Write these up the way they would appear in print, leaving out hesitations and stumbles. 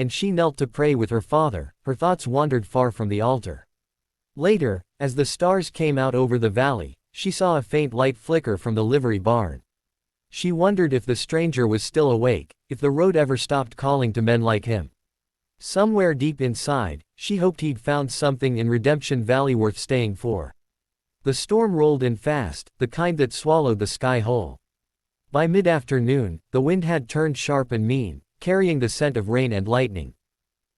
and she knelt to pray with her father. Her thoughts wandered far from the altar. Later, as the stars came out over the valley, she saw a faint light flicker from the livery barn. She wondered if the stranger was still awake, if the road ever stopped calling to men like him. Somewhere deep inside, she hoped he'd found something in Redemption Valley worth staying for. The storm rolled in fast, the kind that swallowed the sky whole. By mid-afternoon, the wind had turned sharp and mean, carrying the scent of rain and lightning.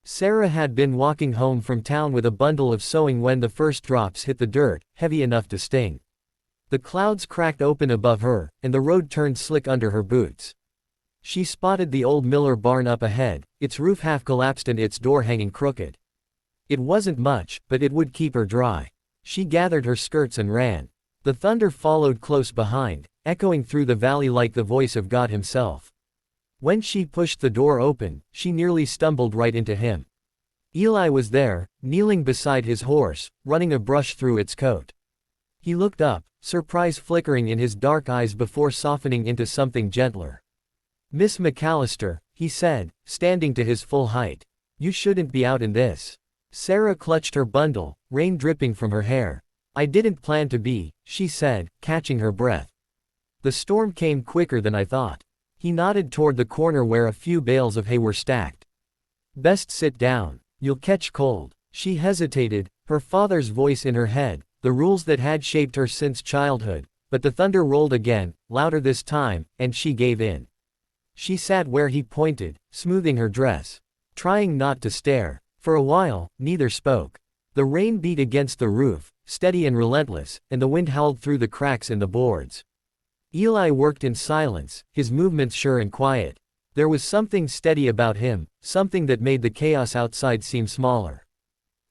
Sarah had been walking home from town with a bundle of sewing when the first drops hit the dirt, heavy enough to sting. The clouds cracked open above her, and the road turned slick under her boots. She spotted the old Miller barn up ahead, its roof half collapsed and its door hanging crooked. It wasn't much, but it would keep her dry. She gathered her skirts and ran. The thunder followed close behind, echoing through the valley like the voice of God himself. When she pushed the door open, she nearly stumbled right into him. Eli was there, kneeling beside his horse, running a brush through its coat. He looked up, surprise flickering in his dark eyes before softening into something gentler. "Miss McAllister," he said, standing to his full height. "You shouldn't be out in this." Sarah clutched her bundle, rain dripping from her hair. "I didn't plan to be," she said, catching her breath. "The storm came quicker than I thought." He nodded toward the corner where a few bales of hay were stacked. "Best sit down. You'll catch cold." She hesitated, her father's voice in her head, the rules that had shaped her since childhood, but the thunder rolled again, louder this time, and she gave in. She sat where he pointed, smoothing her dress, trying not to stare. For a while, neither spoke. The rain beat against the roof, steady and relentless, and the wind howled through the cracks in the boards. Eli worked in silence, his movements sure and quiet. There was something steady about him, something that made the chaos outside seem smaller.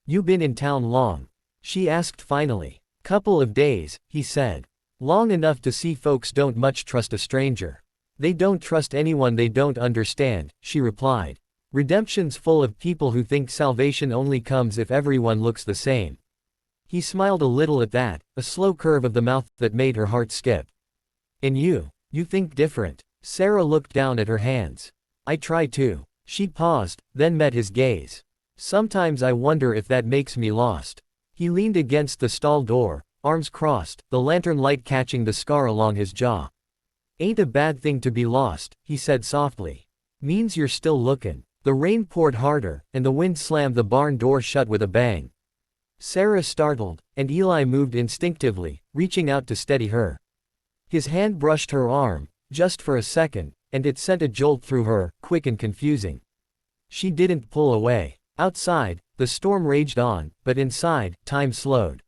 "You been in town long?" she asked finally. "Couple of days," he said. "Long enough to see folks don't much trust a stranger." "They don't trust anyone they don't understand," she replied. "Redemption's full of people who think salvation only comes if everyone looks the same." He smiled a little at that, a slow curve of the mouth that made her heart skip. "And you think different." Sarah looked down at her hands. "I try to." She paused, then met his gaze. "Sometimes I wonder if that makes me lost." He leaned against the stall door, arms crossed, the lantern light catching the scar along his jaw. "Ain't a bad thing to be lost," he said softly. "Means you're still lookin'." The rain poured harder, and the wind slammed the barn door shut with a bang. Sarah startled, and Eli moved instinctively, reaching out to steady her. His hand brushed her arm, just for a second, and it sent a jolt through her, quick and confusing. She didn't pull away. Outside, the storm raged on, but inside, time slowed.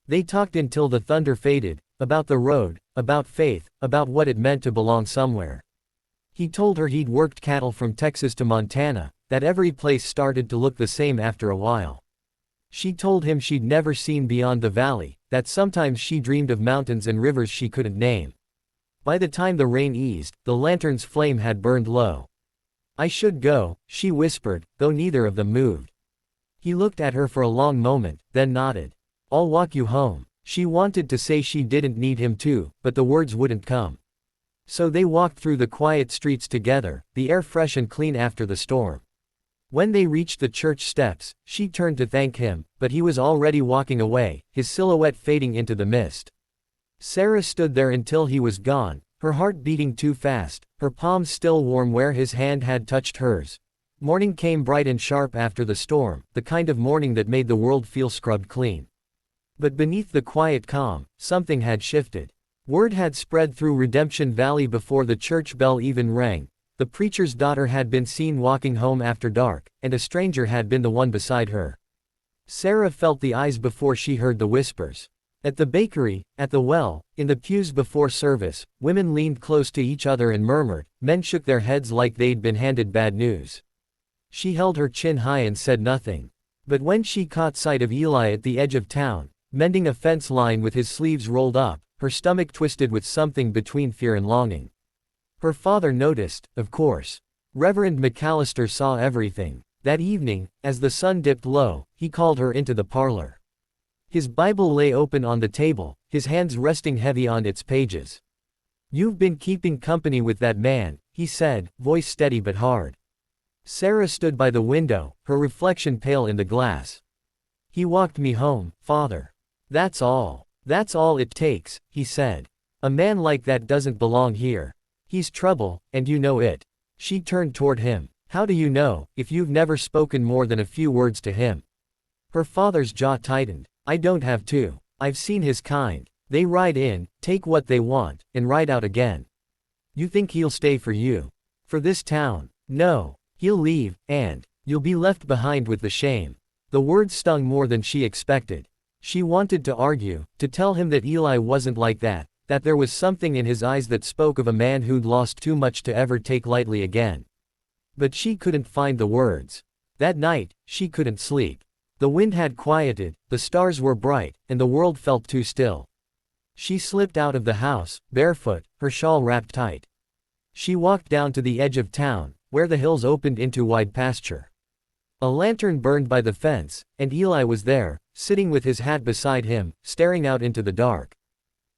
They talked until the thunder faded, about the road, about faith, about what it meant to belong somewhere. He told her he'd worked cattle from Texas to Montana, that every place started to look the same after a while. She told him she'd never seen beyond the valley, that sometimes she dreamed of mountains and rivers she couldn't name. By the time the rain eased, the lantern's flame had burned low. "I should go," she whispered, though neither of them moved. He looked at her for a long moment, then nodded. "I'll walk you home." She wanted to say she didn't need him to, but the words wouldn't come. So they walked through the quiet streets together, the air fresh and clean after the storm. When they reached the church steps, she turned to thank him, but he was already walking away, his silhouette fading into the mist. Sarah stood there until he was gone, her heart beating too fast, her palms still warm where his hand had touched hers. Morning came bright and sharp after the storm, the kind of morning that made the world feel scrubbed clean. But beneath the quiet calm, something had shifted. Word had spread through Redemption Valley before the church bell even rang. The preacher's daughter had been seen walking home after dark, and a stranger had been the one beside her. Sarah felt the eyes before she heard the whispers. At the bakery, at the well, in the pews before service, women leaned close to each other and murmured, men shook their heads like they'd been handed bad news. She held her chin high and said nothing. But when she caught sight of Eli at the edge of town, mending a fence line with his sleeves rolled up, her stomach twisted with something between fear and longing. Her father noticed, of course. Reverend McAllister saw everything. That evening, as the sun dipped low, he called her into the parlor. His Bible lay open on the table, his hands resting heavy on its pages. "You've been keeping company with that man," he said, voice steady but hard. Sarah stood by the window, her reflection pale in the glass. He walked me home, father. That's all. That's all it takes, he said. A man like that doesn't belong here. He's trouble, and you know it. She turned toward him. How do you know, if you've never spoken more than a few words to him? Her father's jaw tightened. I don't have to. I've seen his kind. They ride in, take what they want, and ride out again. You think he'll stay for you? For this town? No. He'll leave, and you'll be left behind with the shame. The words stung more than she expected. She wanted to argue, to tell him that Eli wasn't like that there was something in his eyes that spoke of a man who'd lost too much to ever take lightly again. But she couldn't find the words. That night, she couldn't sleep. The wind had quieted, the stars were bright, and the world felt too still. She slipped out of the house, barefoot, her shawl wrapped tight. She walked down to the edge of town, where the hills opened into wide pasture. A lantern burned by the fence, and Eli was there, sitting with his hat beside him, staring out into the dark.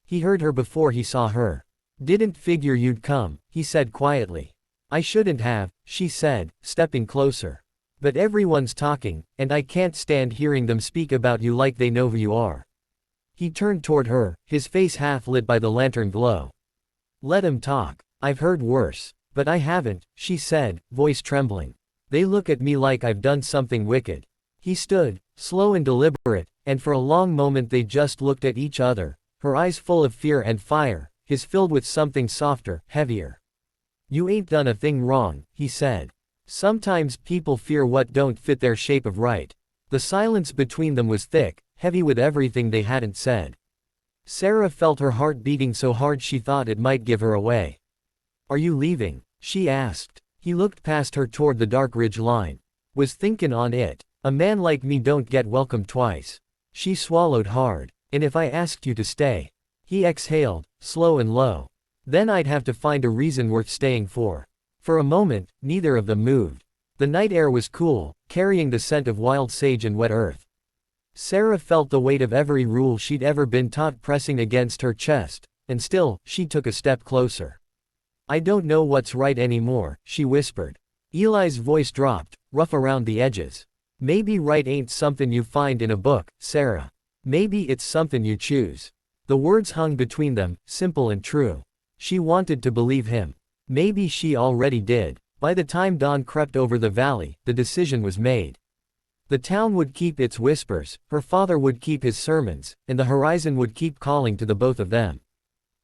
He heard her before he saw her. Didn't figure you'd come, he said quietly. I shouldn't have, she said, stepping closer. But everyone's talking, and I can't stand hearing them speak about you like they know who you are. He turned toward her, his face half lit by the lantern glow. Let 'em talk. I've heard worse. But I haven't, she said, voice trembling. They look at me like I've done something wicked. He stood, slow and deliberate, and for a long moment they just looked at each other, her eyes full of fear and fire, his filled with something softer, heavier. You ain't done a thing wrong, he said. Sometimes people fear what don't fit their shape of right. The silence between them was thick, heavy with everything they hadn't said. Sarah felt her heart beating so hard she thought it might give her away. Are you leaving? She asked. He looked past her toward the dark ridge line. Was thinkin' on it. A man like me don't get welcome twice. She swallowed hard. And if I asked you to stay? He exhaled, slow and low. Then I'd have to find a reason worth staying for. For a moment, neither of them moved. The night air was cool, carrying the scent of wild sage and wet earth. Sarah felt the weight of every rule she'd ever been taught pressing against her chest, and still, she took a step closer. I don't know what's right anymore, she whispered. Eli's voice dropped, rough around the edges. Maybe right ain't something you find in a book, Sarah. Maybe it's something you choose. The words hung between them, simple and true. She wanted to believe him. Maybe she already did. By the time dawn crept over the valley, the decision was made. The town would keep its whispers, her father would keep his sermons, and the horizon would keep calling to the both of them.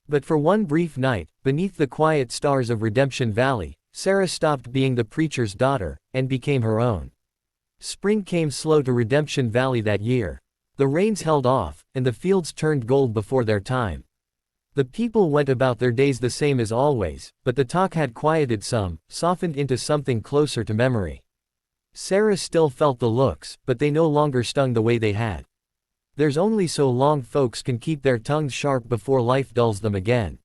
But for one brief night, beneath the quiet stars of Redemption Valley, Sarah stopped being the preacher's daughter, and became her own. Spring came slow to Redemption Valley that year. The rains held off, and the fields turned gold before their time. The people went about their days the same as always, but the talk had quieted some, softened into something closer to memory. Sarah still felt the looks, but they no longer stung the way they had. There's only so long folks can keep their tongues sharp before life dulls them again.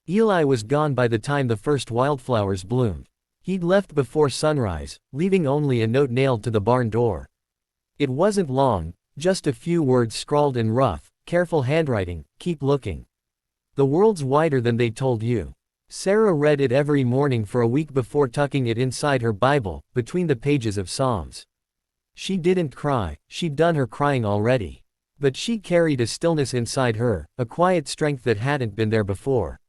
Eli was gone by the time the first wildflowers bloomed. He'd left before sunrise, leaving only a note nailed to the barn door. It wasn't long, just a few words scrawled in rough, careful handwriting, keep looking. The world's wider than they told you. Sarah read it every morning for a week before tucking it inside her Bible, between the pages of Psalms. She didn't cry, she'd done her crying already. But she carried a stillness inside her, a quiet strength that hadn't been there before.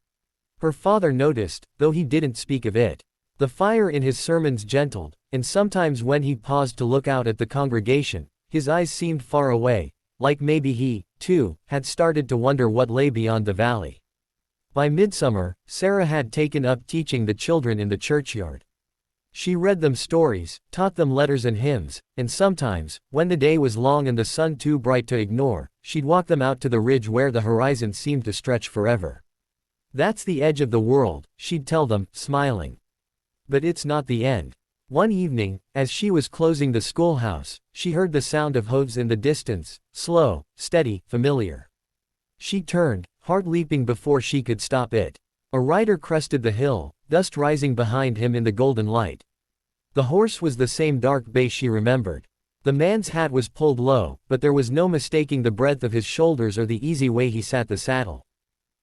Her father noticed, though he didn't speak of it. The fire in his sermons gentled, and sometimes when he paused to look out at the congregation, his eyes seemed far away, like maybe he, too, had started to wonder what lay beyond the valley. By midsummer, Sarah had taken up teaching the children in the churchyard. She read them stories, taught them letters and hymns, and sometimes, when the day was long and the sun too bright to ignore, she'd walk them out to the ridge where the horizon seemed to stretch forever. That's the edge of the world, she'd tell them, smiling. But it's not the end. One evening, as she was closing the schoolhouse, she heard the sound of hooves in the distance, slow, steady, familiar. She turned, heart leaping before she could stop it. A rider crested the hill, dust rising behind him in the golden light. The horse was the same dark bay she remembered. The man's hat was pulled low, but there was no mistaking the breadth of his shoulders or the easy way he sat the saddle.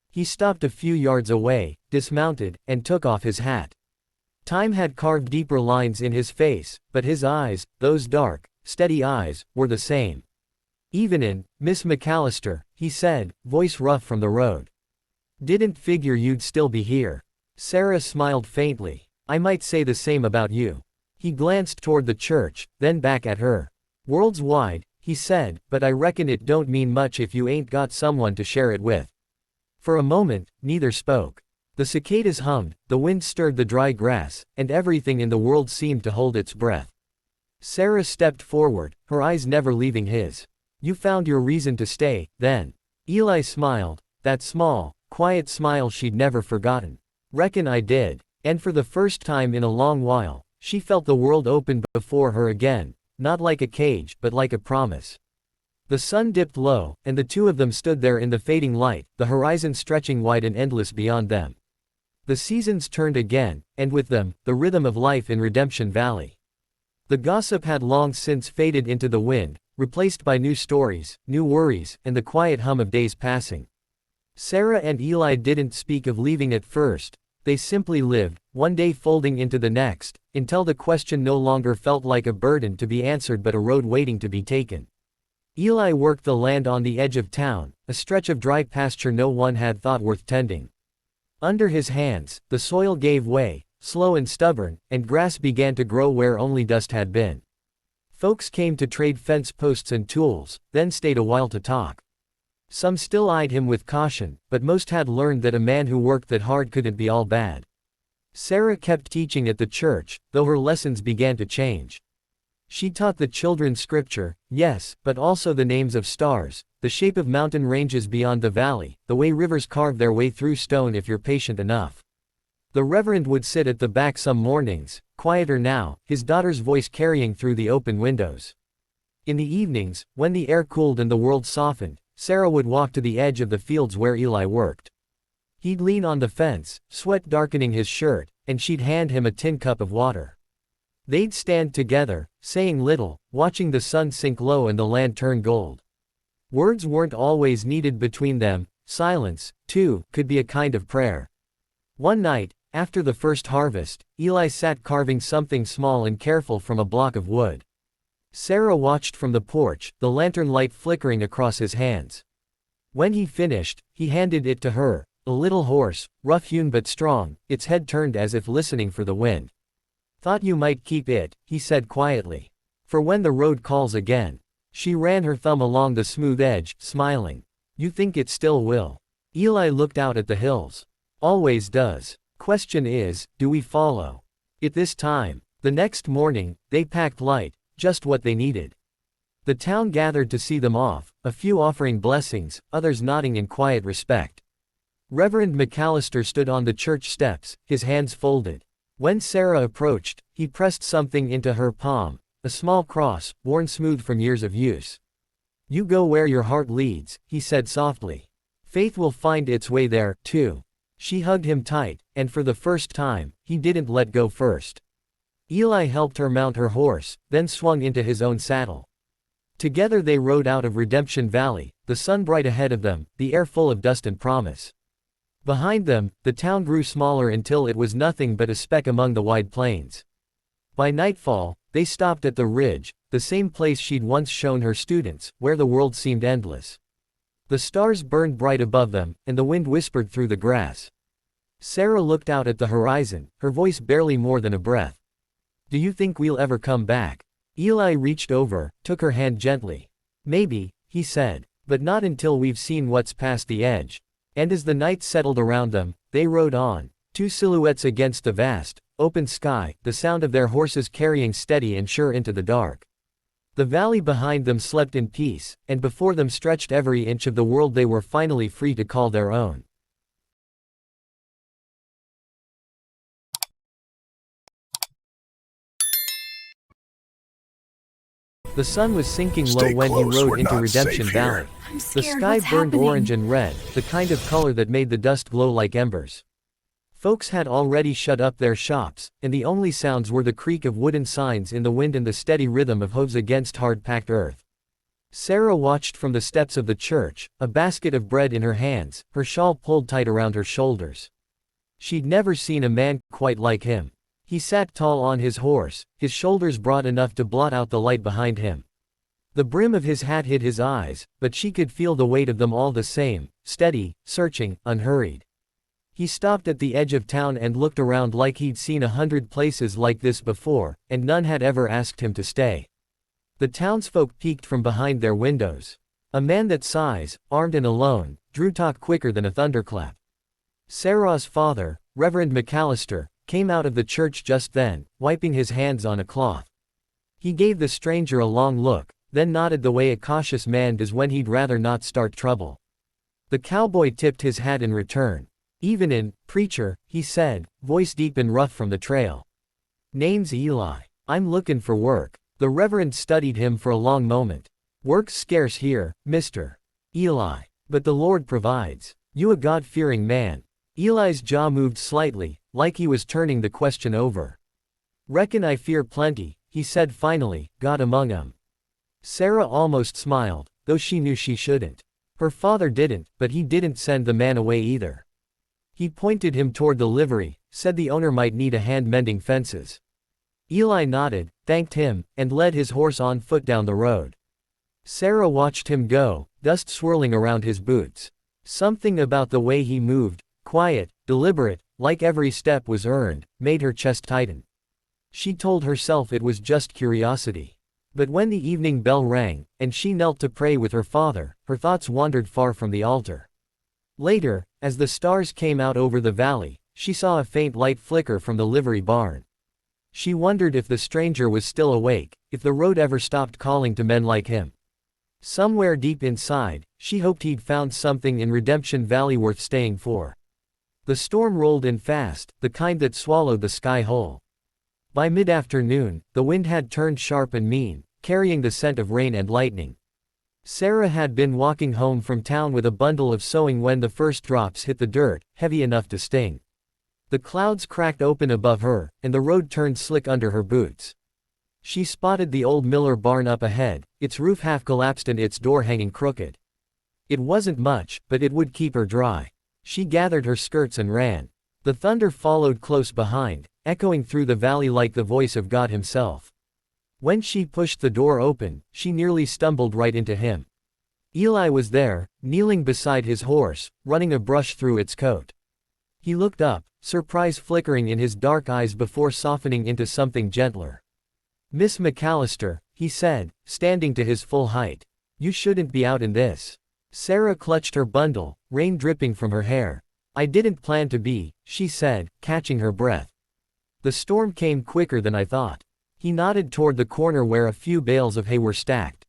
He stopped a few yards away, dismounted, and took off his hat. Time had carved deeper lines in his face, but his eyes, those dark, steady eyes, were the same. "Evenin', Miss McAllister," he said, voice rough from the road. "Didn't figure you'd still be here." Sarah smiled faintly. "I might say the same about you." He glanced toward the church, then back at her. "Worlds wide," he said, "but I reckon it don't mean much if you ain't got someone to share it with." For a moment, neither spoke. The cicadas hummed, the wind stirred the dry grass, and everything in the world seemed to hold its breath. Sarah stepped forward, her eyes never leaving his. "You found your reason to stay, then?" Eli smiled, that small, quiet smile she'd never forgotten. "Reckon I did." And for the first time in a long while, she felt the world open before her again, not like a cage, but like a promise. The sun dipped low, and the two of them stood there in the fading light, the horizon stretching wide and endless beyond them. The seasons turned again, and with them, the rhythm of life in Redemption Valley. The gossip had long since faded into the wind, replaced by new stories, new worries, and the quiet hum of days passing. Sarah and Eli didn't speak of leaving at first. They simply lived, one day folding into the next, until the question no longer felt like a burden to be answered but a road waiting to be taken. Eli worked the land on the edge of town, a stretch of dry pasture no one had thought worth tending. Under his hands, the soil gave way, slow and stubborn, and grass began to grow where only dust had been. Folks came to trade fence posts and tools, then stayed a while to talk. Some still eyed him with caution, but most had learned that a man who worked that hard couldn't be all bad. Sarah kept teaching at the church, though her lessons began to change. She taught the children scripture, yes, but also the names of stars, the shape of mountain ranges beyond the valley, the way rivers carve their way through stone if you're patient enough. The Reverend would sit at the back some mornings, quieter now, his daughter's voice carrying through the open windows. In the evenings, when the air cooled and the world softened, Sarah would walk to the edge of the fields where Eli worked. He'd lean on the fence, sweat darkening his shirt, and she'd hand him a tin cup of water. They'd stand together, saying little, watching the sun sink low and the land turn gold. Words weren't always needed between them, silence, too, could be a kind of prayer. One night, after the first harvest, Eli sat carving something small and careful from a block of wood. Sarah watched from the porch, the lantern light flickering across his hands. When he finished, he handed it to her, a little horse, rough-hewn but strong, its head turned as if listening for the wind. "Thought you might keep it," he said quietly. "For when the road calls again." She ran her thumb along the smooth edge, smiling. "You think it still will?" Eli looked out at the hills. "Always does. Question is, do we follow it this time?" The next morning, they packed light, just what they needed. The town gathered to see them off, a few offering blessings, others nodding in quiet respect. Reverend McAllister stood on the church steps, his hands folded. When Sarah approached, he pressed something into her palm, a small cross, worn smooth from years of use. "You go where your heart leads," he said softly. "Faith will find its way there, too." She hugged him tight, and for the first time, he didn't let go first. Eli helped her mount her horse, then swung into his own saddle. Together they rode out of Redemption Valley, the sun bright ahead of them, the air full of dust and promise. Behind them, the town grew smaller until it was nothing but a speck among the wide plains. By nightfall, they stopped at the ridge, the same place she'd once shown her students, where the world seemed endless. The stars burned bright above them, and the wind whispered through the grass. Sarah looked out at the horizon, her voice barely more than a breath. "Do you think we'll ever come back?" Eli reached over, took her hand gently. "Maybe," he said, "but not until we've seen what's past the edge." And as the night settled around them, they rode on, two silhouettes against the vast, open sky, the sound of their horses carrying steady and sure into the dark. The valley behind them slept in peace, and before them stretched every inch of the world they were finally free to call their own. The sun was sinking low when he rode into Redemption Valley. The sky burned orange and red, the kind of color that made the dust glow like embers. Folks had already shut up their shops, and the only sounds were the creak of wooden signs in the wind and the steady rhythm of hooves against hard-packed earth. Sarah watched from the steps of the church, a basket of bread in her hands, her shawl pulled tight around her shoulders. She'd never seen a man quite like him. He sat tall on his horse, his shoulders broad enough to blot out the light behind him. The brim of his hat hid his eyes, but she could feel the weight of them all the same, steady, searching, unhurried. He stopped at the edge of town and looked around like he'd seen 100 places like this before, and none had ever asked him to stay. The townsfolk peeked from behind their windows. A man that size, armed and alone, drew talk quicker than a thunderclap. Sarah's father, Reverend McAllister, came out of the church just then, wiping his hands on a cloth. He gave the stranger a long look, then nodded the way a cautious man does when he'd rather not start trouble. The cowboy tipped his hat in return. "Evenin', preacher," he said, voice deep and rough from the trail. "Name's Eli. I'm lookin' for work." The reverend studied him for a long moment. "Work's scarce here, mister." "Eli. But the Lord provides. You a God-fearing man." Eli's jaw moved slightly, like he was turning the question over. "Reckon I fear plenty," he said finally, "God among 'em." Sarah almost smiled, though she knew she shouldn't. Her father didn't, but he didn't send the man away either. He pointed him toward the livery, said the owner might need a hand mending fences. Eli nodded, thanked him, and led his horse on foot down the road. Sarah watched him go, dust swirling around his boots. Something about the way he moved, quiet, deliberate, like every step was earned, made her chest tighten. She told herself it was just curiosity. But when the evening bell rang, and she knelt to pray with her father, her thoughts wandered far from the altar. Later, as the stars came out over the valley, she saw a faint light flicker from the livery barn. She wondered if the stranger was still awake, if the road ever stopped calling to men like him. Somewhere deep inside, she hoped he'd found something in Redemption Valley worth staying for. The storm rolled in fast, the kind that swallowed the sky whole. By mid-afternoon, the wind had turned sharp and mean, carrying the scent of rain and lightning. Sarah had been walking home from town with a bundle of sewing when the first drops hit the dirt, heavy enough to sting. The clouds cracked open above her, and the road turned slick under her boots. She spotted the old Miller barn up ahead, its roof half collapsed and its door hanging crooked. It wasn't much, but it would keep her dry. She gathered her skirts and ran. The thunder followed close behind, echoing through the valley like the voice of God himself. When she pushed the door open, she nearly stumbled right into him. Eli was there, kneeling beside his horse, running a brush through its coat. He looked up, surprise flickering in his dark eyes before softening into something gentler. "Miss McAllister," he said, standing to his full height. "You shouldn't be out in this." Sarah clutched her bundle, rain dripping from her hair. "I didn't plan to be," she said, catching her breath. "The storm came quicker than I thought." He nodded toward the corner where a few bales of hay were stacked.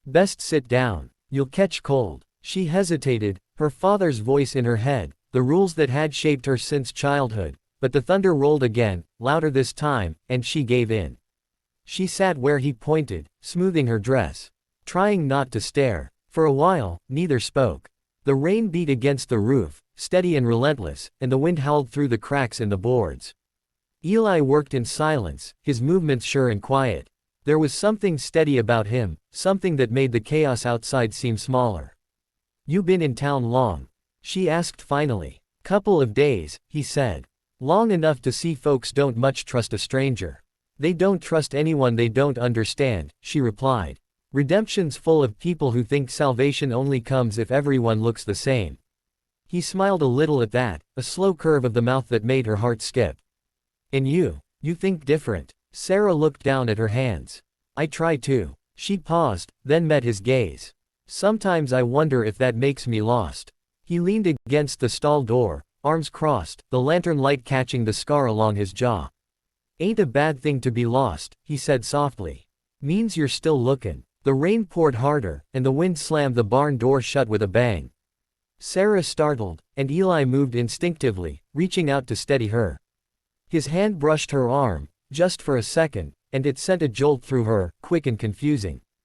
"Best sit down. You'll catch cold." She hesitated, her father's voice in her head, the rules that had shaped her since childhood, but the thunder rolled again, louder this time, and she gave in. She sat where he pointed, smoothing her dress, trying not to stare. For a while, neither spoke. The rain beat against the roof, steady and relentless, and the wind howled through the cracks in the boards. Eli worked in silence, his movements sure and quiet. There was something steady about him, something that made the chaos outside seem smaller. "You been in town long?" she asked finally. "Couple of days," he said. "Long enough to see folks don't much trust a stranger." "They don't trust anyone they don't understand," she replied. "Redemption's full of people who think salvation only comes if everyone looks the same." He smiled a little at that, a slow curve of the mouth that made her heart skip. "And you think different." Sarah looked down at her hands. "I try to." She paused, then met his gaze. "Sometimes I wonder if that makes me lost." He leaned against the stall door, arms crossed, the lantern light catching the scar along his jaw. "Ain't a bad thing to be lost," he said softly. "Means you're still lookin'." The rain poured harder, and the wind slammed the barn door shut with a bang. Sarah startled, and Eli moved instinctively, reaching out to steady her. His hand brushed her arm, just for a second, and it sent a jolt through her, quick and confusing.